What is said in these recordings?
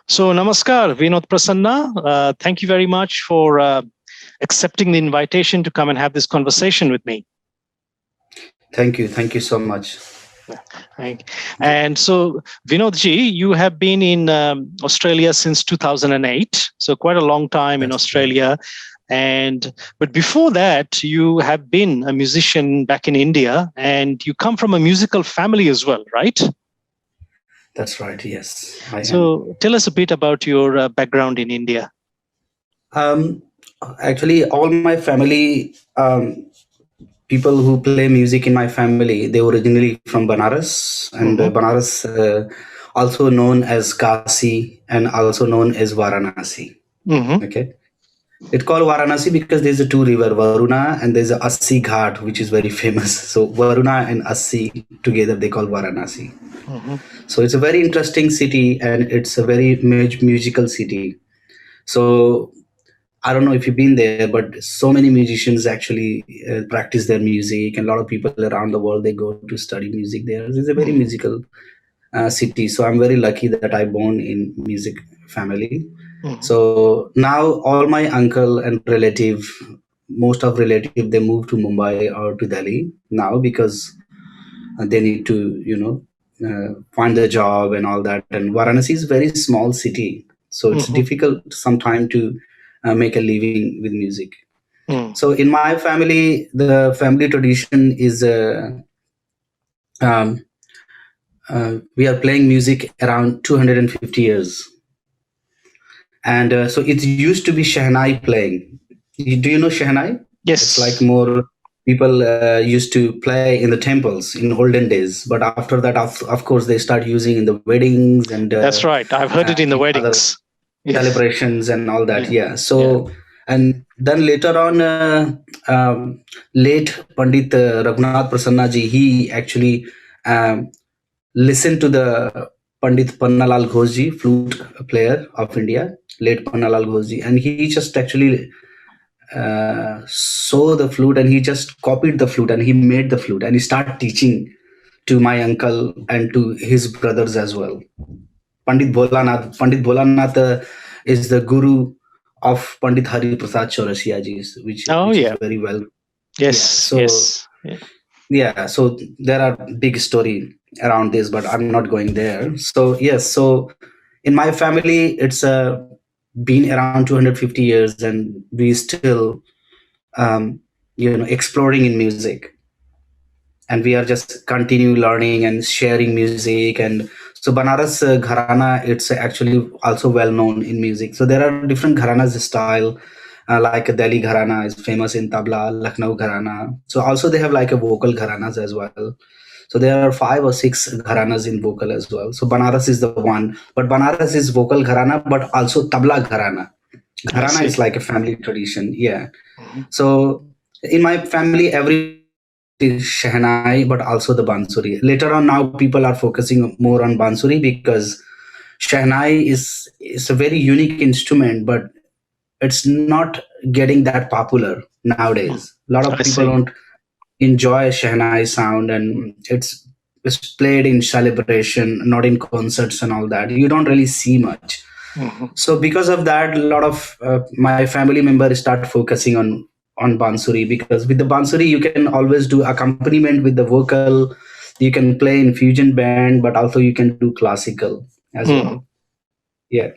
So, namaskar, Vinod Prasanna. Thank you very much for accepting the invitation to come and have this conversation with me. Thank you. Thank you so much. And so, Vinodji, you have been in Australia since 2008, so quite a long time in Australia. But before that, you have been a musician back in India, and you come from a musical family as well, right? That's right. Yes, I am. So, tell us a bit about your background in India. Actually, all my family, people who play music in my family, they were originally from Banaras, and Banaras, also known as Kasi, and also known as Varanasi. Okay. It's called Varanasi because there's a two river, Varuna, and there's a Assi Ghat, which is very famous. So Varuna and Assi together, they call Varanasi. So it's a very interesting city, and it's a very musical city. So I don't know if you've been there, but so many musicians actually practice their music, and a lot of people around the world, they go to study music there. It's a very musical city. So I'm very lucky that I born in music family. So now all my uncle and relative, most of relative, they move to Mumbai or to Delhi now because they need to, find a job and all that. And Varanasi is a very small city. So it's difficult sometimes to make a living with music. So in my family, the family tradition is we are playing music around 250 years. And so it used to be Shehnai playing. Do you know Shehnai? Yes. It's like more people used to play in the temples in olden days. But after that, of course, they start using in the weddings. And that's right. I've heard it in the weddings. Celebrations and all that. Yeah. So, and then later on, late Pandit Raghunath Prasanna ji, he actually listened to the Pandit Pannalal Ghoshji, flute player of India, late Pannalal Ghoshji, and he just actually saw the flute, and he just copied the flute, and he made the flute, and he started teaching to my uncle and to his brothers as well. Pandit Bholanath is the guru of Pandit Hari Prasad Chaurasia ji, which is very well. Yes. So there are big story around this, but I'm not going there. So yes, so in my family, it's been around 250 years, and we still exploring in music, and we are just continue learning and sharing music. And so Banaras Gharana, it's actually also well known in music. So there are different Gharanas style, like Delhi Gharana is famous in tabla, Lucknow Gharana. So also they have like a vocal Gharanas as well. So there are 5 or 6 Gharanas in vocal as well. So Banaras is the one, but Banaras is vocal Gharana, but also tabla Gharana. Gharana is like a family tradition. Yeah. So in my family, every is Shehnai, but also the Bansuri. Later on, now people are focusing more on Bansuri because Shehnai is a very unique instrument, but it's not getting that popular nowadays. A lot of people don't enjoy Shehnai sound, and it's played in celebration, not in concerts and all that. You don't really see much. So because of that, a lot of my family members start focusing on Bansuri, because with the Bansuri you can always do accompaniment with the vocal, you can play in fusion band, but also you can do classical as well. Yeah.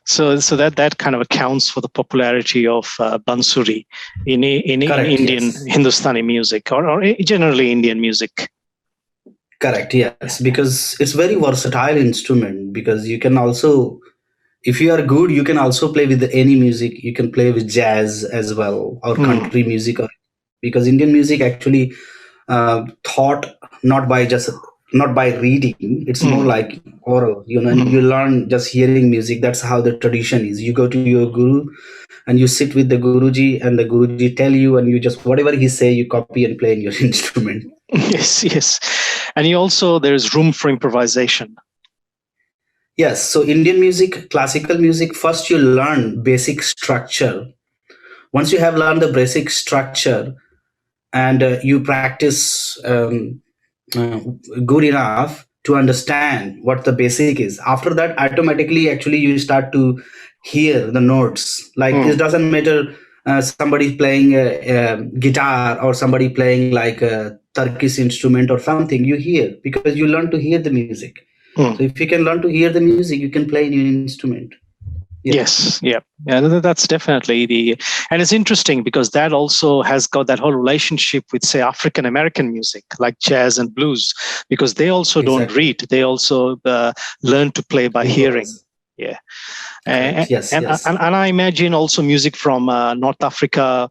So that kind of accounts for the popularity of Bansuri in Indian Hindusthani music, or generally Indian music. Correct. Yes, because it's very versatile instrument, because you can also, if you are good, you can also play with any music. You can play with jazz as well, or country music, because Indian music actually taught not by reading. It's more like oral, and you learn just hearing music. That's how the tradition is. You go to your guru and you sit with the Guruji, and the Guruji tell you, and you just, whatever he say, you copy and play in your instrument. Yes. And there's room for improvisation. Yes. So Indian music, classical music, first you learn basic structure. Once you have learned the basic structure and you practice good enough, to understand what the basic is. After that, automatically, actually, you start to hear the notes. Like it doesn't matter somebody playing a guitar or somebody playing like a Turkish instrument or something. You hear because you learn to hear the music. So if you can learn to hear the music, you can play any instrument. Yeah. Yes, yeah, that's definitely and it's interesting because that also has got that whole relationship with, say, African American music like jazz and blues, because they also don't read; they also learn to play by hearing. Yeah, and I imagine also music from North Africa,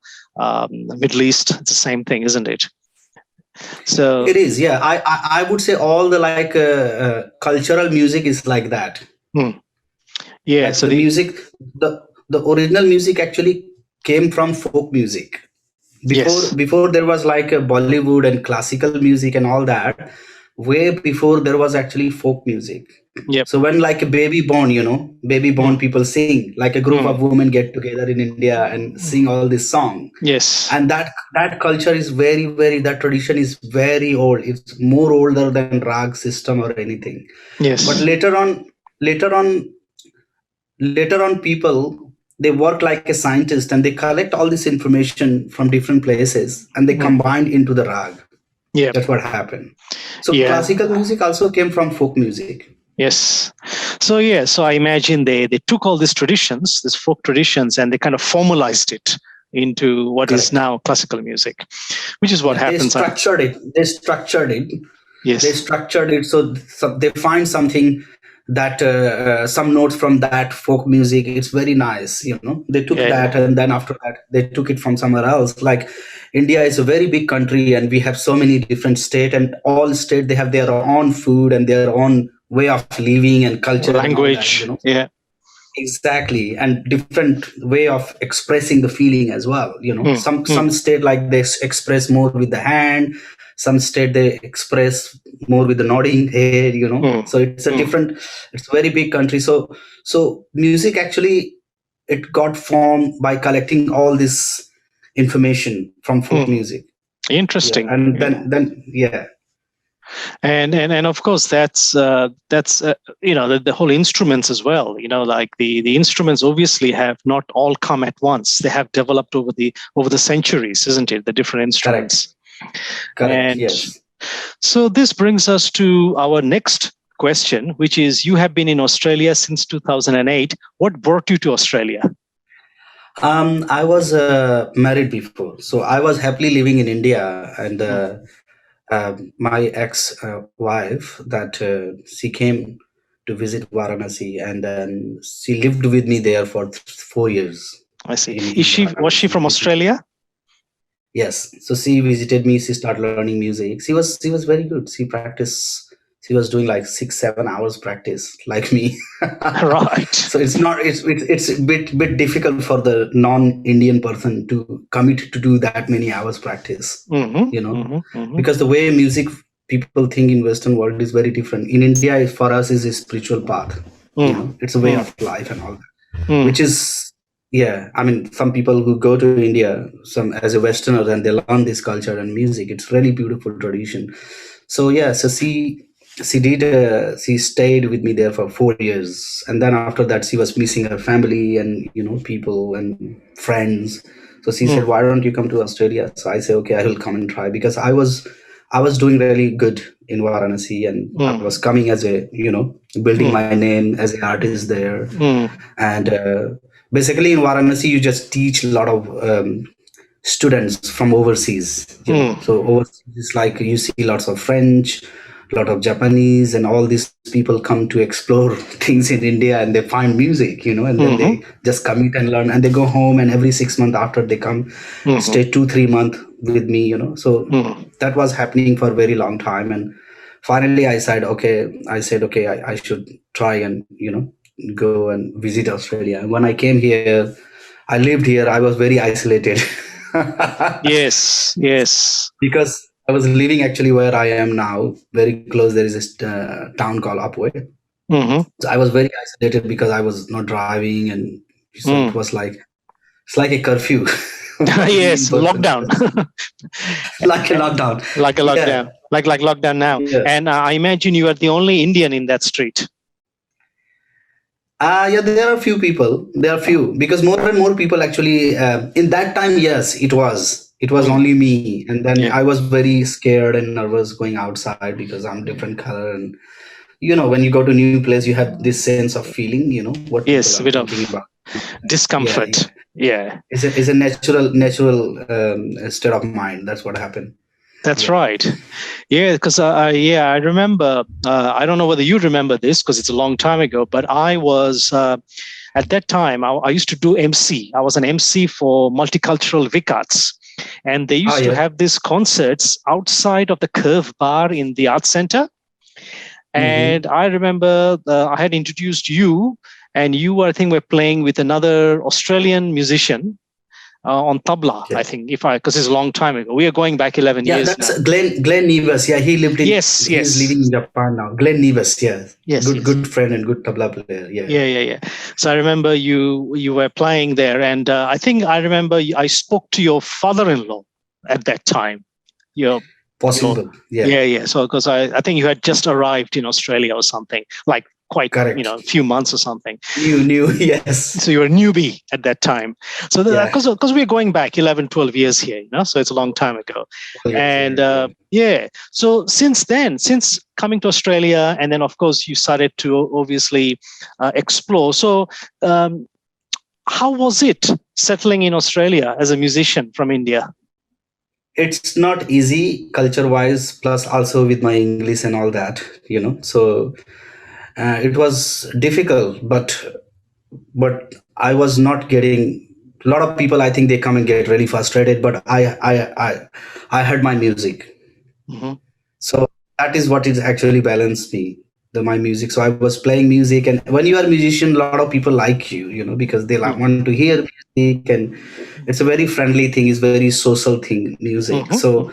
Middle East. It's the same thing, isn't it? So it is. Yeah, I would say all the like cultural music is like that. Yeah, like so the music, the original music actually came from folk music. Before there was like a Bollywood and classical music and all that, way before there was actually folk music. So when like a baby born, people sing, like a group of women get together in India and sing all this song. Yes. And that culture is very, very, that tradition is very old. It's more older than rag system or anything. Yes. But later on people, they work like a scientist and they collect all this information from different places and they combine into the rag. That's what happened. So classical music also came from folk music. Yes. So I imagine they took all these traditions, these folk traditions, and they kind of formalized it into what is now classical music, which is what happens. They structured it. Yes. They structured it so they find something that some notes from that folk music. It's very nice. They took that and then after that they took it from somewhere else. Like India is a very big country and we have so many different states, and all states they have their own food and their own way of living and culture, language. And that, exactly, and different way of expressing the feeling as well. Some state like they express more with the hand, some state they express more with the nodding head. So it's a different, it's a very big country. So music actually, it got formed by collecting all this information from folk music. Interesting. And then and of course that's the whole instruments as well. Like the instruments obviously have not all come at once. They have developed over the centuries, isn't it? The different instruments. Correct. And yes. So this brings us to our next question, which is: you have been in Australia since 2008. What brought you to Australia? I was married before, so I was happily living in India, and my ex-wife, that she came to visit Varanasi, and then she lived with me there for 4 years. I see. Was she from Australia? Yes. So she visited me. She started learning music. She was very good. She was doing like 6-7 hours practice, like me. Right. So it's a bit difficult for the non-Indian person to commit to do that many hours practice. Because the way music people think in Western world is very different. In India, for us, is a spiritual path. It's a way of life and all that, which is. Yeah, I mean, some people who go to India, some as a Westerner, and they learn this culture and music. It's really beautiful tradition. So she stayed with me there for 4 years, and then after that, she was missing her family and people and friends. So she said, "Why don't you come to Australia?" So I said, "Okay, I will come and try," because I was doing really good in Varanasi, and I was coming as a building my name as an artist there, and. Basically, in Varanasi, you just teach a lot of students from overseas. So overseas is like you see lots of French, a lot of Japanese, and all these people come to explore things in India, and they find music, and then they just commit and learn, and they go home, and every 6 months after they come, stay 2-3 months with me. So that was happening for a very long time, and finally I said, okay, I should try and go and visit Australia. And when I came here, I lived here. I was very isolated. Yes. Because I was living actually where I am now, very close. There is a town called Upway. So I was very isolated because I was not driving, and so it was like it's like a curfew. Yes, lockdown. Like a lockdown. Like a lockdown. like lockdown now. Yeah. And I imagine you are the only Indian in that street. Yeah, there are few people. There are few because more and more people actually. In that time, yes, it was. It was only me, and then Yeah. I was very scared and nervous going outside because I'm different color, and when you go to new place, you have this sense of feeling. What people Yes, are a bit thinking of about. Yeah, discomfort. yeah. Yeah. It's a natural state of mind. That's what happened. That's Yeah. right. Yeah, because I remember. I don't know whether you remember this because it's a long time ago. But I was at that time. I used to do MC. I was an MC for multicultural Vicats, and they used to have these concerts outside of the Curve Bar in the Arts Center. And I remember I had introduced you, and you, I think, were playing with another Australian musician. On tabla, I think, because it's a long time ago. We are going back 11 years. Yeah, that's Glenn Nevis. Yeah, he lived in. Yes. He's living in Japan now. Glenn Nevis. Yeah. Yes. Good friend and good tabla player. Yeah. Yeah. So I remember you were playing there, and I think I remember I spoke to your father-in-law at that time. Possible. Yeah. So because I think you had just arrived in Australia or something, like quite, correct. A few months or something. New, yes. So you were a newbie at that time. So because we're going back 11, 12 years here, so it's a long time ago. And so since then, since coming to Australia, and then of course you started to obviously explore. So how was it settling in Australia as a musician from India? It's not easy culture-wise, plus also with my English and all that, so it was difficult, but I was not getting. A lot of people, I think, they come and get really frustrated, but I heard my music. So that is what is actually balanced me, my music. So I was playing music, and when you are a musician, a lot of people like you, because they want to hear music, and it's a very friendly thing. It's very social thing, music. So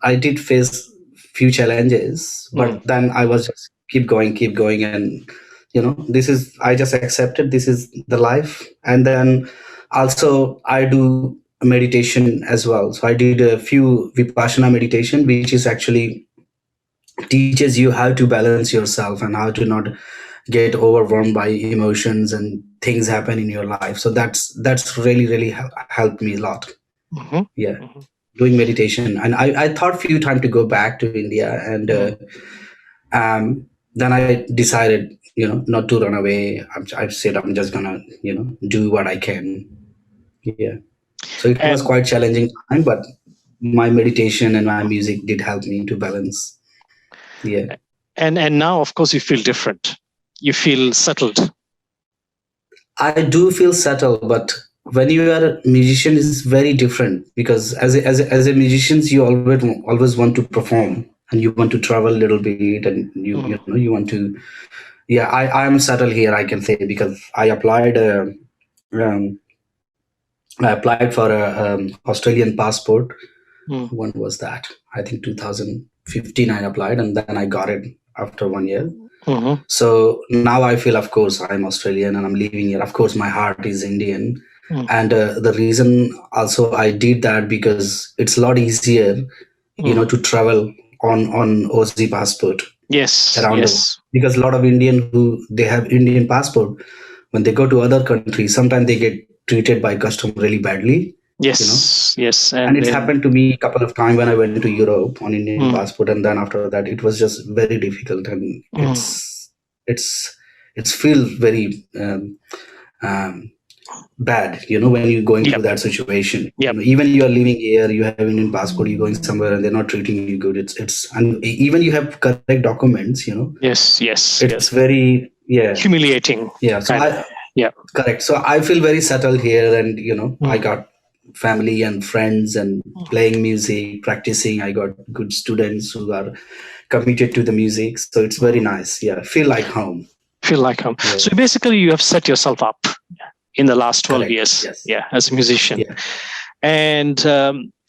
I did face few challenges, but then I was just keep going, and I just accepted this is the life. And then also I do meditation as well. So I did a few Vipassana meditation, which is actually teaches you how to balance yourself and how to not get overwhelmed by emotions and things happen in your life. So that's really helped me a lot. Doing meditation. And I thought few times to go back to India, and then I decided not to run away. I said I'm just gonna do what I can. So it was quite challenging time, but my meditation and my music did help me to balance. And now, of course, you feel different. You feel settled. I do feel settled, but when you are a musician, it's very different, because as a musician, you always want to perform, and you want to travel a little bit, and you want to. I am settled here, I can say, because I applied for a Australian passport. When was that? I think 2015 I applied, and then I got it after 1 year. So now I feel, of course, I'm Australian and I'm living here. Of course, my heart is Indian. And the reason also I did that because it's a lot easier, to travel on Aussie passport. Around the world. Because a lot of Indian who they have Indian passport, when they go to other countries, sometimes they get treated by custom really badly. Yes. And it's happened to me a couple of times when I went to Europe on Indian passport, and then after that it was just very difficult, and it's feel very bad, when you're going through that situation. Even you are living here, you have Indian passport, you're going somewhere and they're not treating you good. And even you have correct documents, it's very humiliating. Correct. So I feel very settled here, and I got family and friends, and playing music, practicing. I got good students who are committed to the music, so it's very nice. Feel like home. So basically you have set yourself up in the last 12 years as a musician. And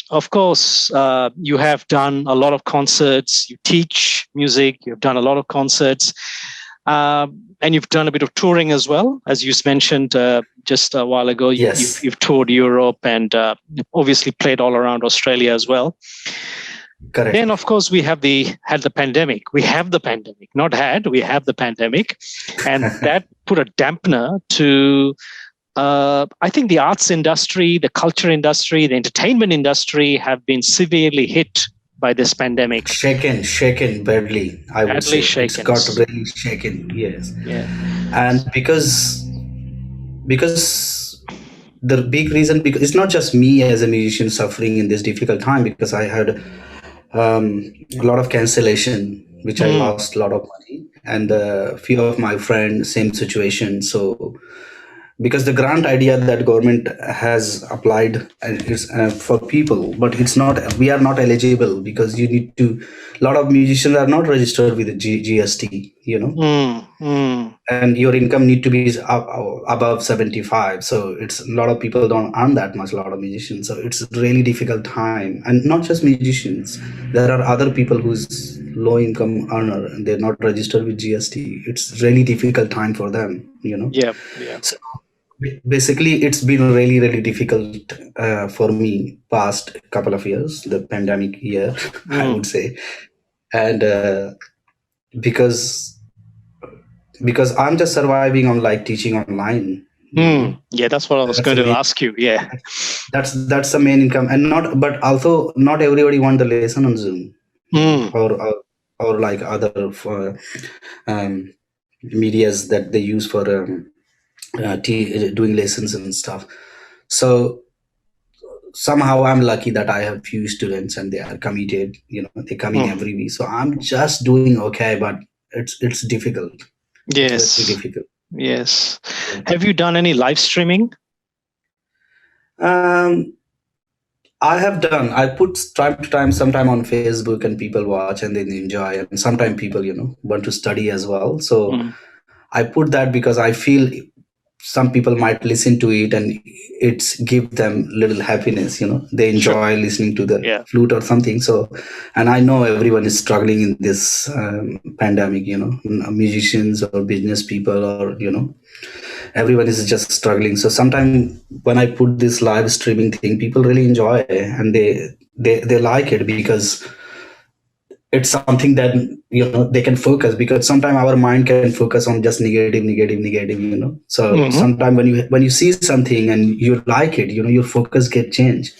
of course you have done a lot of concerts, you teach music, you've done a lot of concerts, and you've done a bit of touring as well, as you mentioned just a while ago. You've toured Europe, and obviously played all around Australia as well. Correct. Then, of course, we had the pandemic. We have the pandemic, not had. We have the pandemic, and that put a dampener to. I think the arts industry, the culture industry, the entertainment industry have been severely hit by this pandemic. Shaken badly, I would say. Shaken. It's got really shaken. Yes. Yeah. And because the big reason, because it's not just me as a musician suffering in this difficult time, because I had a lot of cancellation, which I lost a lot of money, and a few of my friends same situation. So because the grant idea that government has applied is for people, but it's not, we are not eligible, because you need to, a lot of musicians are not registered with the GST, and your income need to be above 75. So it's, a lot of people don't earn that much, a lot of musicians. So it's a really difficult time, and not just musicians, there are other people who's low income earner and they're not registered with GST. It's really difficult time for them. So basically, it's been really, really difficult for me past couple of years, the pandemic year, I would say. And because I'm just surviving on like teaching online. Yeah, that's what I was going to ask you. Yeah, that's the main income, and also not everybody want the lesson on Zoom or like other medias that they use for doing lessons and stuff. So somehow I'm lucky that I have few students and they are committed, they come in every week. So I'm just doing okay, but it's difficult. Yes. It's very difficult. Yes. Have you done any live streaming? I have done. I put time to time, sometime on Facebook, and people watch and they enjoy. And sometimes people, want to study as well. So I put that because I feel some people might listen to it and it's give them little happiness. They enjoy listening to the flute or something. So, and I know everyone is struggling in this pandemic. Musicians or business people or everyone is just struggling. So sometimes when I put this live streaming thing, people really enjoy it and they like it, because it's something that they can focus, because sometimes our mind can focus on just negative. So sometimes when you see something and you like it, your focus get changed.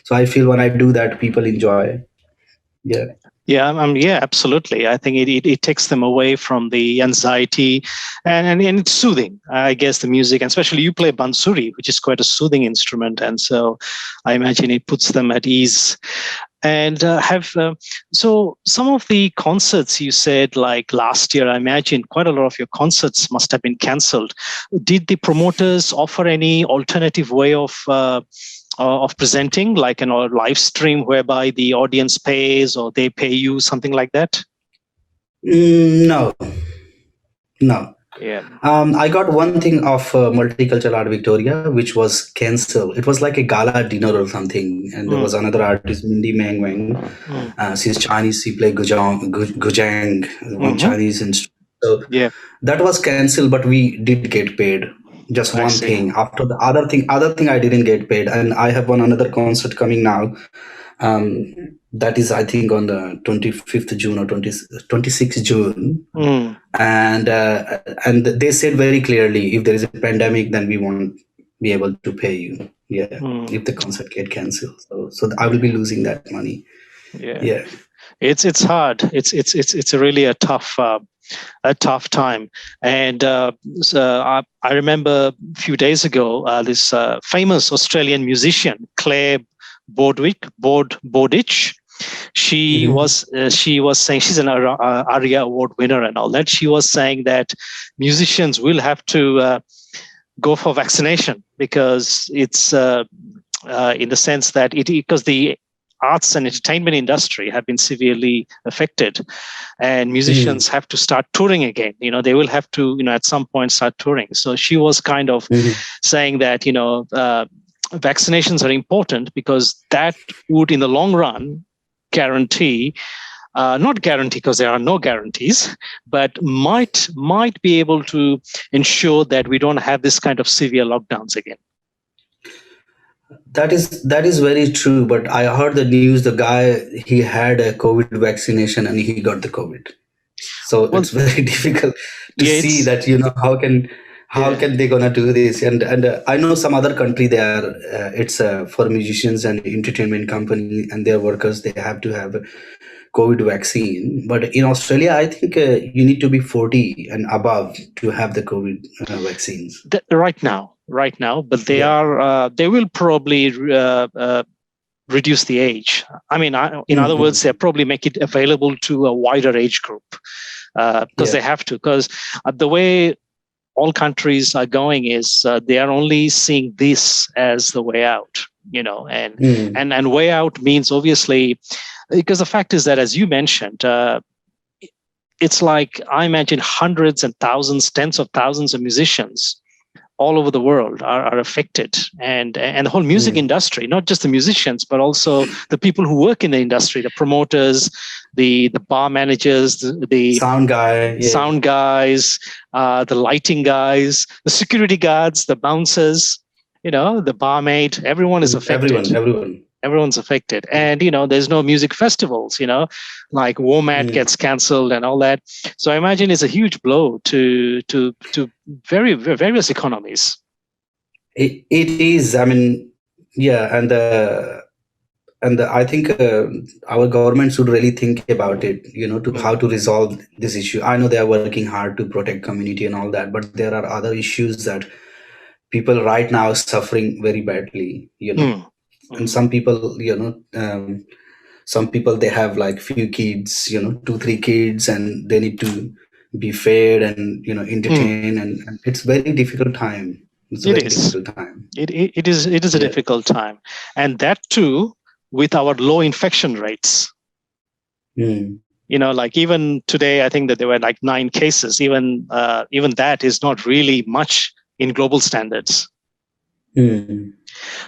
So I feel when I do that, people enjoy. Yeah, absolutely. I think it takes them away from the anxiety, and it's soothing. I guess the music, and especially you play Bansuri, which is quite a soothing instrument, and so I imagine it puts them at ease. And so some of the concerts you said, like last year, I imagine quite a lot of your concerts must have been cancelled. Did the promoters offer any alternative way of presenting, like a live stream whereby the audience pays or they pay you, something like that? No. Yeah. I got one thing of Multicultural Art Victoria, which was cancelled. It was like a gala dinner or something, and there was another artist, Mindy Meng Wang. She's Chinese. She played guzheng, one Chinese instrument. So that was cancelled, but we did get paid. Just one thing. After the other thing, I didn't get paid, and I have another concert coming now. That is, I think, on the 25th June or 26th June. And they said very clearly, if there is a pandemic, then we won't be able to pay you. If the concert get cancelled, so I will be losing that money. It's hard. It's really a tough time. And so I remember a few days ago, this famous Australian musician Claire Bordich. She was saying, she's an ARIA award winner and all that. She was saying that musicians will have to go for vaccination, because it's in the sense that because the arts and entertainment industry have been severely affected, and musicians have to start touring again. They will have to at some point start touring. So she was kind of saying that vaccinations are important, because that would in the long run guarantee, not guarantee because there are no guarantees, but might be able to ensure that we don't have this kind of severe lockdowns again. That is very true. But I heard the news. The guy, he had a COVID vaccination and he got the COVID. So Well, it's very difficult to yeah, see it's that how yeah. can they gonna do this. And I know some other country they are it's for musicians and entertainment company and their workers, they have to have a COVID vaccine. But in Australia, I think you need to be 40 and above to have the COVID vaccines. Right now, but Yeah. they will probably reduce the age. I mean, in other words, they'll probably make it available to a wider age group because they have to. Because the way all countries are going is they are only seeing this as the way out, and way out means obviously, because the fact is that, as you mentioned, it's like I imagine hundreds and thousands, tens of thousands of musicians all over the world are affected, and the whole music industry, not just the musicians, but also the people who work in the industry, the promoters, the bar managers, the sound guys, the lighting guys, the security guards, the bouncers, the barmaid. Everyone is affected. Everyone's affected, and there's no music festivals, like WOMAD gets cancelled and all that. So I imagine it's a huge blow to various economies. It is. I mean, yeah, and I think our government should really think about it, to how to resolve this issue. I know they are working hard to protect community and all that, but there are other issues that people right now are suffering very badly, and some people, some people, they have like few kids, 2-3 kids, and they need to be fed and entertain, and it's very difficult time. It's a very difficult time. It is a difficult time, and that too with our low infection rates. Like even today, I think that there were like 9 cases. Even that is not really much in global standards.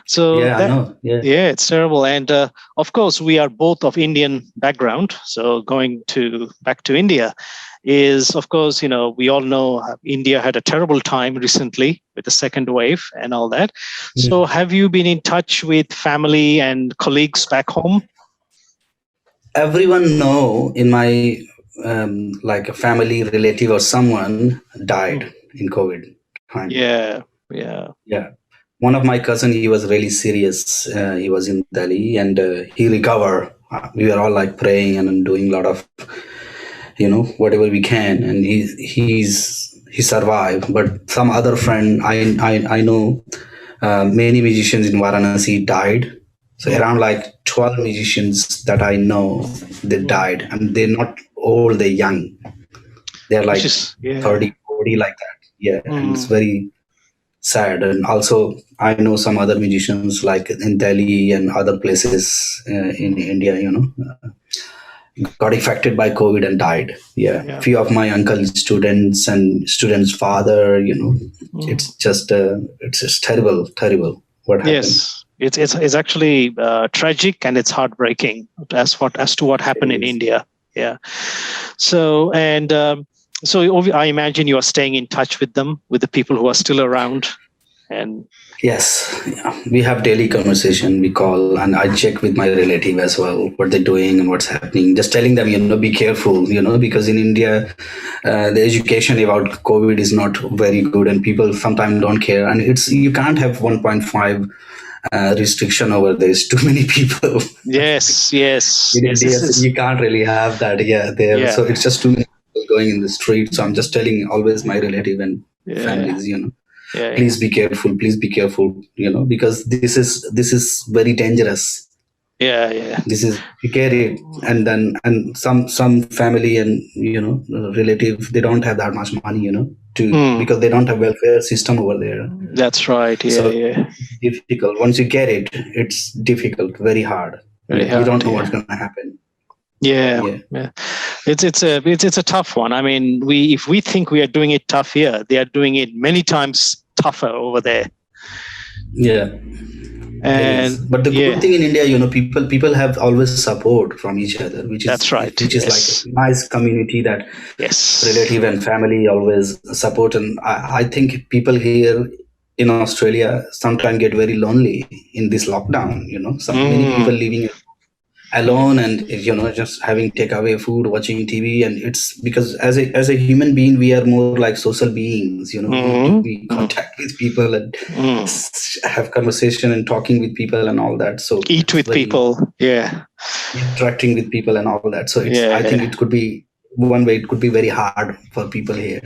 So I know. It's terrible. And of course, we are both of Indian background. So going back to India is, of course, we all know India had a terrible time recently with the second wave and all that. So have you been in touch with family and colleagues back home? Everyone know in my like a family relative or someone died in COVID time. Yeah. One of my cousin, he was really serious. He was in Delhi and he recovered. We were all like praying and doing a lot of, whatever we can, and he survived. But some other friend, I know many musicians in Varanasi died. So around like 12 musicians that I know, they died, and they're not old, they're young. They're like 30, 40, like that. And it's very sad. And also I know some other musicians like in Delhi and other places in India, got affected by COVID and died. Few of my uncle's students and students' father, it's just terrible what happened. Yes, it's actually tragic, and it's heartbreaking as to what happened in India. So I imagine you are staying in touch with them, with the people who are still around. And yes, we have daily conversation. We call, and I check with my relative as well what they're doing and what's happening. Just telling them, be careful, because in India, the education about COVID is not very good, and people sometimes don't care. And you can't have 1.5 restriction over there. It's too many people. Yes. In India, so you can't really have that. There. So it's just too many people going in the street. So I'm just telling always my relative and families, please be careful, because this is very dangerous. This is, you carry it, and some family and relative, they don't have that much money, because they don't have welfare system over there. That's right. Difficult. Once you get it, it's difficult, very hard. You don't know what's going to happen. It's a tough one. I mean, if we think we are doing it tough here, they are doing it many times tougher over there. But the good thing in India, people have always support from each other, which is like a nice community that relative and family always support. And I think people here in Australia sometimes get very lonely in this lockdown. Many people living alone, and just having takeaway food, watching TV, and it's because as a human being we are more like social beings. We need to be contact with people and have conversation and talking with people and all that. So eat with people, interacting with people and all that. So I think it could be one way. It could be very hard for people here.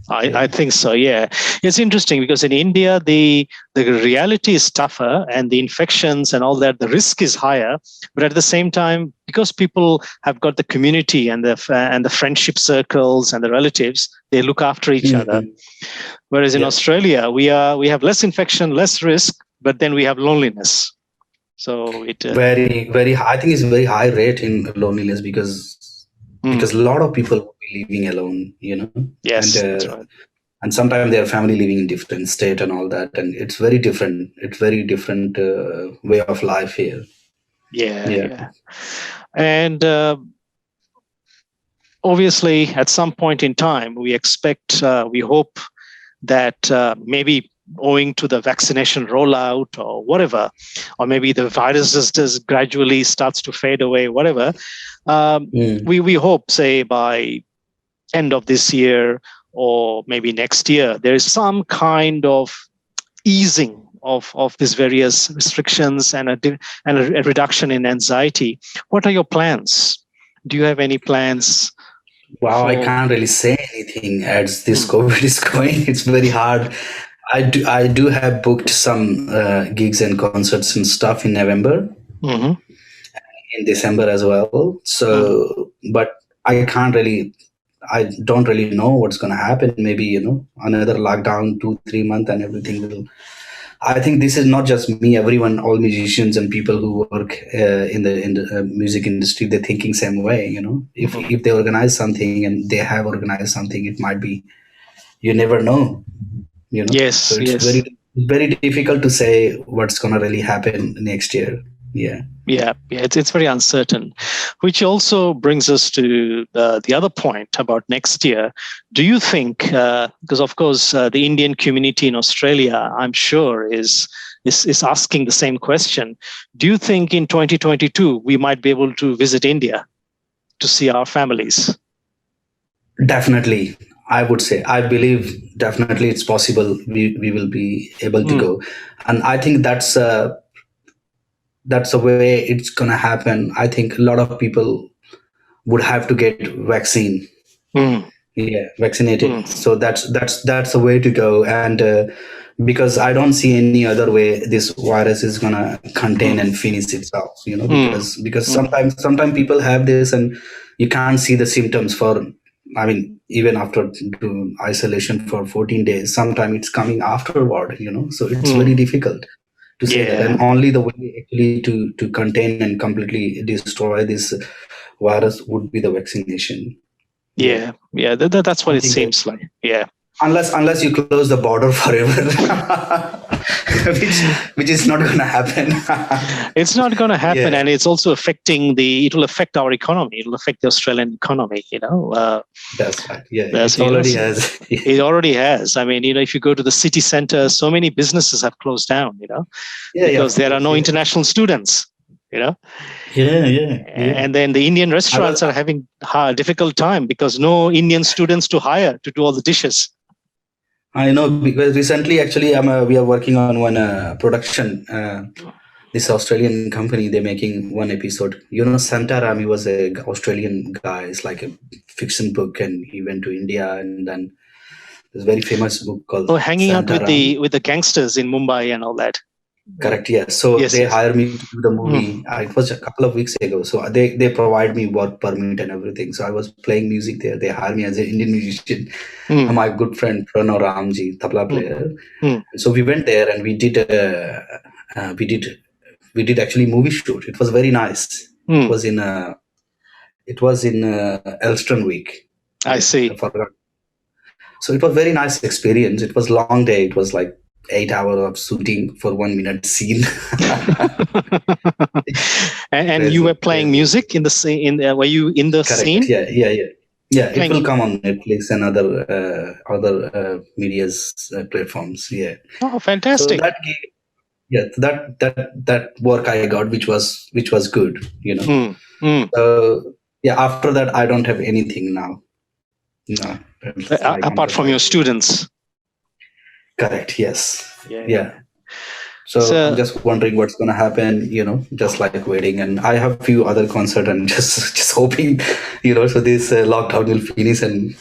I think so. Yeah, it's interesting because in India the reality is tougher and the infections and all that, the risk is higher. But at the same time, because people have got the community and the friendship circles and the relatives, they look after each other. Whereas in Australia, we have less infection, less risk, but then we have loneliness. So it very, very. I think it's a very high rate in loneliness because a lot of people will be living alone, Yes, that's right. And sometimes their family living in different state and all that, and it's very different. It's very different way of life here. Yeah. And obviously, at some point in time, we hope that maybe owing to the vaccination rollout or whatever, or maybe the virus just gradually starts to fade away, whatever. We hope, say, by end of this year or maybe next year, there is some kind of easing of these various restrictions and a reduction in anxiety. What are your plans? Do you have any plans? Wow, I can't really say anything as this COVID is going. It's very hard. I do have booked some gigs and concerts and stuff in November, in December as well. So, but I don't really know what's going to happen. Maybe, another lockdown, 2-3 months and everything will. I think this is not just me, everyone, all musicians and people who work in the music industry, they're thinking same way, if they organize something and they have organized something, it might be, you never know. Yes, so it's very, very difficult to say what's going to really happen next year. It's very uncertain, which also brings us to the other point about next year. Do you think, because of course the Indian community in Australia, I'm sure is asking the same question, do you think in 2022 we might be able to visit India to see our families? Definitely. I would say, I believe definitely it's possible we will be able to go. And I think that's the way it's going to happen. I think a lot of people would have to get vaccinated. So that's the way to go. And because I don't see any other way this virus is going to contain and finish itself, because sometimes people have this and you can't see the symptoms even after isolation for 14 days, sometimes it's coming afterward, so it's very difficult to say that. And only the way actually to contain and completely destroy this virus would be the vaccination. That's what it seems like. Unless you close the border forever, which is not going to happen. It's not going to happen, and it's also it will affect our economy. It will affect the Australian economy. That's right. It already has. It already has. I mean, if you go to the city center, so many businesses have closed down. Because there are no international students. And then the Indian restaurants are having a difficult time because no Indian students to hire to do all the dishes. I know, because recently, actually, we are working on one production. This Australian company, they're making one episode. Santaram, he was an Australian guy. It's like a fiction book, and he went to India, and then there's a very famous book called Hanging Santaram. Out with the gangsters in Mumbai and all that. Correct. Yeah. So they hired me to do the movie. It was a couple of weeks ago. So they provide me work permit and everything. So I was playing music there. They hired me as an Indian musician. My good friend Pranav Ramji, tabla player. So we went there and we did actually movie shoot. It was very nice. It was in Elston Week. I see. So it was very nice experience. It was long day. It was like 8 hours of shooting for 1 minute scene. and you were playing music in the scene. Were you in the Correct. scene? Yeah. Yeah, it Thank will you. come on Netflix and other media's platforms. Yeah. Oh, So fantastic. that gave, yeah, that work I got, which was good, Mm, mm. So yeah, after that I don't have anything now. No, I can Apart from provide your you. students. Correct. Yes. Yeah. Yeah. So I'm So, just wondering what's going to happen, just like waiting. And I have few other concert and just hoping, so this lockdown will finish and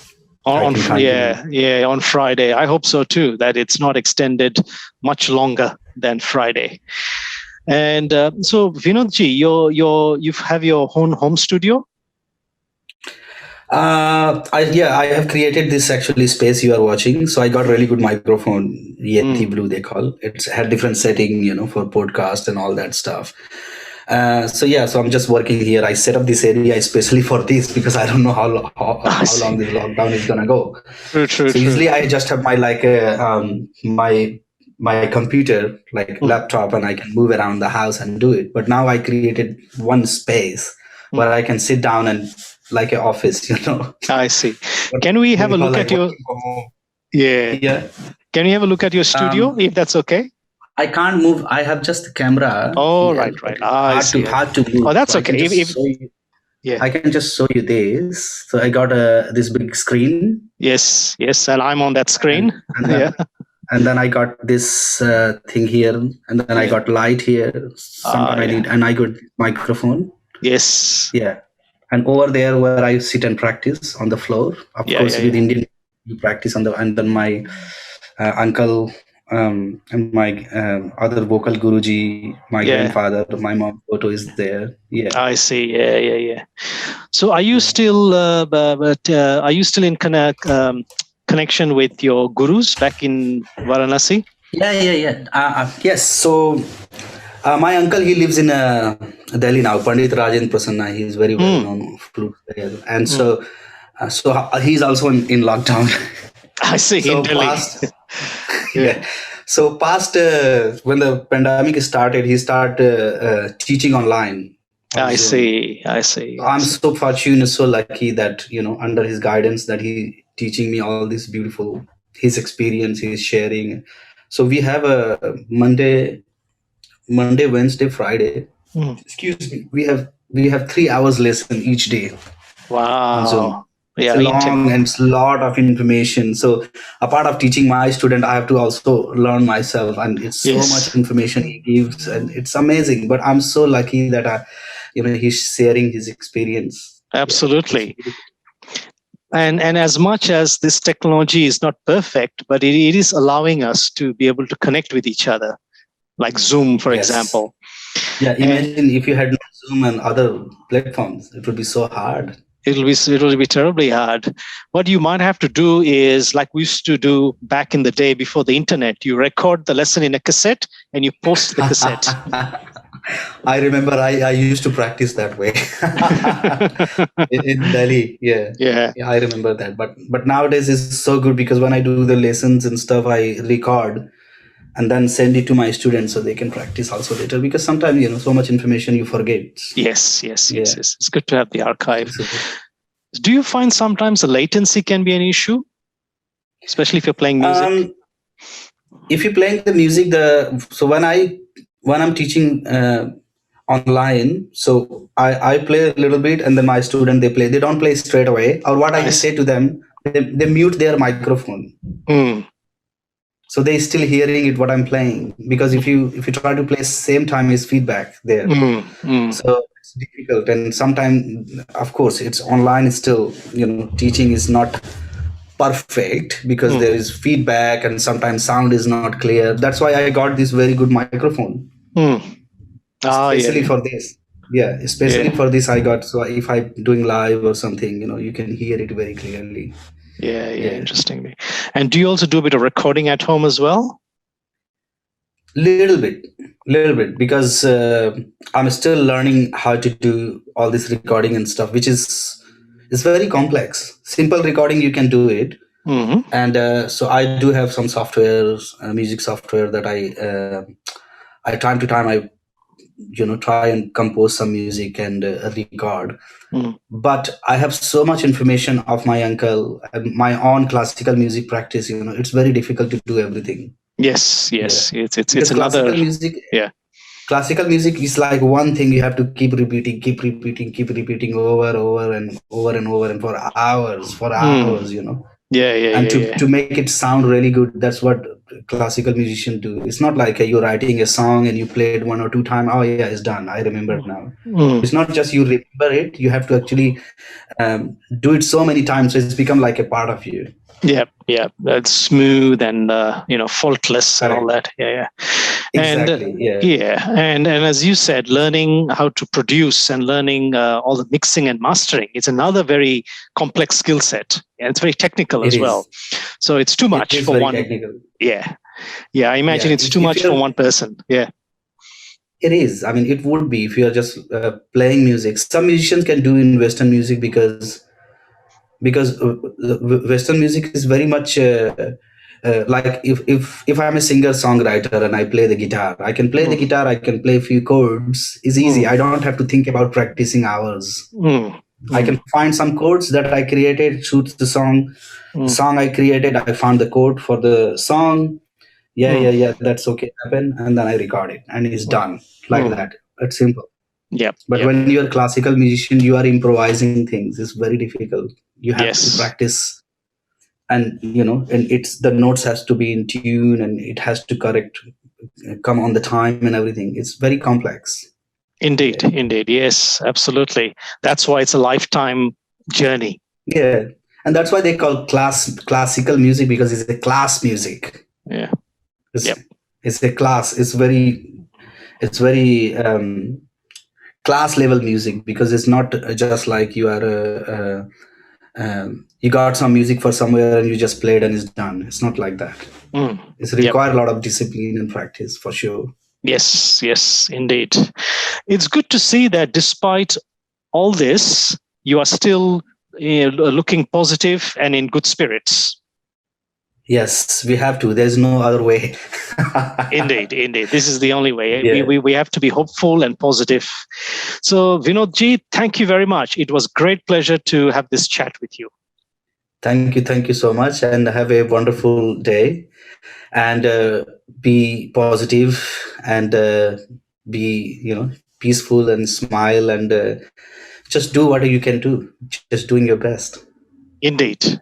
I can continue. on Friday. I hope so too, that it's not extended much longer than Friday. And so, Vinodji, you have your own home studio. I have created this actually space you are watching. So I got really good microphone, Yeti Blue they call. It's had different setting, for podcast and all that stuff. So I'm just working here. I set up this area especially for this because I don't know how long this lockdown is gonna go. True. Usually I just have my my computer, like laptop, and I can move around the house and do it. But now I created one space where I can sit down and like an office, I see. Can we have a look at your? Yeah. Can we have a look at your studio if that's okay? I can't move. I have just the camera. Oh, right. Hard to move. Oh, that's so okay. I can just show you this. So I got this big screen. Yes, and I'm on that screen. And then I got this thing here, and then I got light here. Sometimes I need, and I got microphone. Yes. Yeah. And over there where I sit and practice on the floor. Of course, with Indian, you practice on and then my uncle and my other vocal guruji, my grandfather, my mom photo is there. Yeah. I see. Yeah. So are you still in connection with your gurus back in Varanasi? Yeah. Yes. So my uncle, he lives in Delhi now, Pradip Prasanna. He's very well known flute player. And so he's also in lockdown. I see. So in Delhi. So when the pandemic started, he started teaching online. I see. I'm so fortunate, so lucky that, under his guidance that he teaching me all this beautiful, his experience, he's sharing. So we have a Monday, Wednesday, Friday. Excuse me. We have 3 hours lesson each day. Wow. So it's long and it's a lot of information. So a part of teaching my student, I have to also learn myself, and it's so much information he gives, and it's amazing. But I'm so lucky that he's sharing his experience. Absolutely. And as much as this technology is not perfect, but it is allowing us to be able to connect with each other, like Zoom, for example. Yeah, imagine if you had no Zoom and other platforms, it would be so hard. It will be terribly hard. What you might have to do is, like we used to do back in the day before the internet, you record the lesson in a cassette and you post the cassette. I remember I used to practice that way in Delhi. Yeah, I remember that. But nowadays it's so good because when I do the lessons and stuff, I record and then send it to my students so they can practice also later, because sometimes so much information you forget. Yes. It's good to have the archive. Do you find sometimes the latency can be an issue, especially if you're playing music? If you're playing the music, so when I'm teaching online, so I play a little bit and then my student, they don't play straight away, or what I say to them, they mute their microphone. So they still hearing it what I'm playing, because if you try to play same time, is feedback there. So it's difficult, and sometimes, of course, it's online. It's still teaching is not perfect because there is feedback and sometimes sound is not clear. That's why I got this very good microphone, especially for this. Yeah, especially for this I got. So if I'm doing live or something, you can hear it very clearly. Yeah, interestingly. And do you also do a bit of recording at home as well? Little bit, because I'm still learning how to do all this recording and stuff, which is very complex. Simple recording, you can do it. And so I do have some softwares, music software that I time to time I try and compose some music and record. Mm. But I have so much information of my uncle and my own classical music practice. It's very difficult to do everything. Yes, Yeah, it's because another. yeah, classical music is like one thing you have to keep repeating, over and over and for hours. And to make it sound really good, that's what classical musicians do. It's not like you're writing a song and you play it one or two times. Oh yeah, it's done, I remember now. It's not just you remember it, you have to actually do it so many times so it's become like a part of you. Yeah, that's smooth and faultless. Correct. And all that. Yeah. Exactly. And as you said, learning how to produce and learning all the mixing and mastering is another very complex skill set, and it's very technical as well. So it's too much for one. Technical. Yeah, I imagine it's too much for one person. Yeah, it is. I mean, it would be if you are just playing music. Some musicians can do in Western music because Western music is very much like if I'm a singer songwriter and I play the guitar, I can play the guitar, I can play a few chords. It's easy. I don't have to think about practicing hours. I can find some chords that I created, suits the song. The song I created, I found the chord for the song. Yeah, that's okay, happen, and then I record it, and it's done like that. It's simple. But when you're a classical musician, you are improvising things. It's very difficult. You have to practice, and and it's the notes has to be in tune, and it has to come on the time and everything. It's very complex. Indeed. Yes, absolutely. That's why it's a lifetime journey. Yeah, and that's why they call classical music, because it's a class music. Yeah. It's a class. It's very class level music, because it's not just like you are you got some music for somewhere and you just played and it's done. It's not like that. It's require a lot of discipline and practice, for sure. Yes, indeed. It's good to see that despite all this, you are still looking positive and in good spirits. Yes, we have to. There's no other way. Indeed. This is the only way. Yeah. We have to be hopeful and positive. So, Vinodji, thank you very much. It was great pleasure to have this chat with you. Thank you so much, and have a wonderful day. And be positive, and be peaceful, and smile, and just do what you can do. Just doing your best. Indeed.